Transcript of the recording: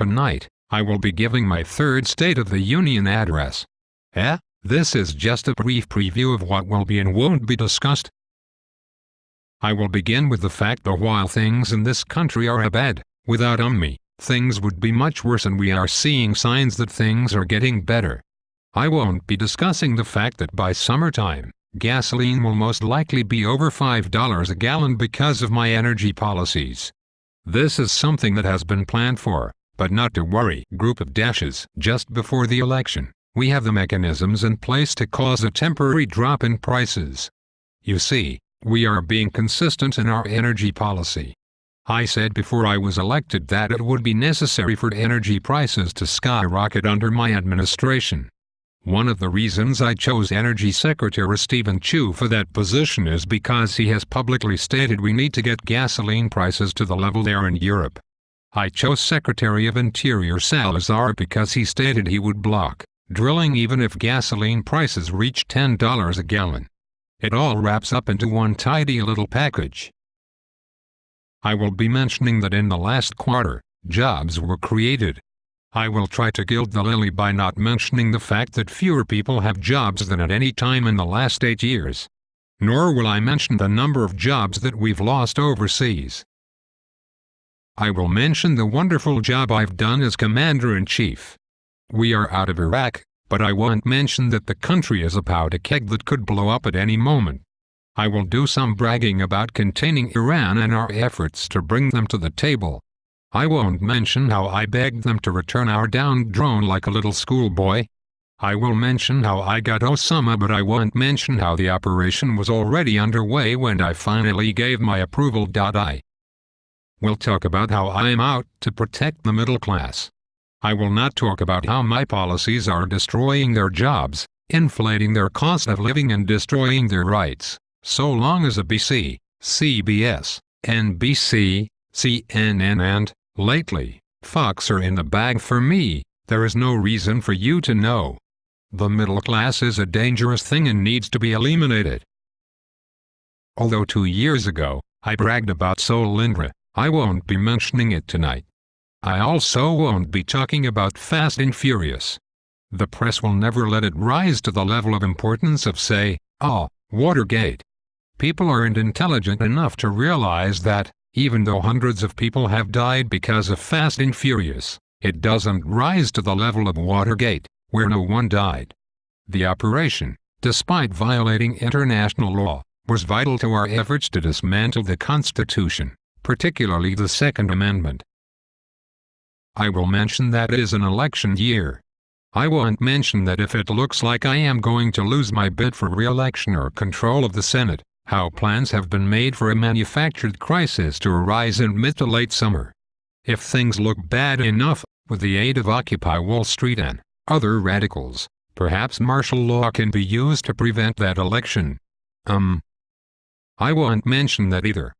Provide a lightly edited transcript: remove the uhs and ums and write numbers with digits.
Tonight, I will be giving my third State of the Union address. This is just a brief preview of what will be and won't be discussed. I will begin with the fact that while things in this country are bad, without me, things would be much worse, and we are seeing signs that things are getting better. I won't be discussing the fact that by summertime, gasoline will most likely be over $5 a gallon because of my energy policies. This is something that has been planned for, but not to worry. Group of dashes. Just before the election, we have the mechanisms in place to cause a temporary drop in prices. You see, we are being consistent in our energy policy. I said before I was elected that it would be necessary for energy prices to skyrocket under my administration. One of the reasons I chose Energy Secretary Stephen Chu for that position is because he has publicly stated we need to get gasoline prices to the level they are in Europe. I chose Secretary of Interior Salazar because he stated he would block drilling even if gasoline prices reach $10 a gallon. It all wraps up into one tidy little package. I will be mentioning that in the last quarter, jobs were created. I will try to gild the lily by not mentioning the fact that fewer people have jobs than at any time in the last 8 years. Nor will I mention the number of jobs that we've lost overseas. I will mention the wonderful job I've done as Commander-in-Chief. We are out of Iraq, but I won't mention that the country is a powder keg that could blow up at any moment. I will do some bragging about containing Iran and our efforts to bring them to the table. I won't mention how I begged them to return our downed drone like a little schoolboy. I will mention how I got Osama, but I won't mention how the operation was already underway when I finally gave my approval. I will talk about how I am out to protect the middle class. I will not talk about how my policies are destroying their jobs, inflating their cost of living and destroying their rights. So long as ABC, CBS, NBC, CNN and, lately, Fox are in the bag for me, there is no reason for you to know. The middle class is a dangerous thing and needs to be eliminated. Although 2 years ago, I bragged about Solyndra, I won't be mentioning it tonight. I also won't be talking about Fast and Furious. The press will never let it rise to the level of importance of, say, Watergate. People aren't intelligent enough to realize that, even though hundreds of people have died because of Fast and Furious, it doesn't rise to the level of Watergate, where no one died. The operation, despite violating international law, was vital to our efforts to dismantle the Constitution, particularly the Second Amendment. I will mention that it is an election year. I won't mention that if it looks like I am going to lose my bid for re-election or control of the Senate, how plans have been made for a manufactured crisis to arise in mid to late summer. If things look bad enough, with the aid of Occupy Wall Street and other radicals, perhaps martial law can be used to prevent that election. I won't mention that either.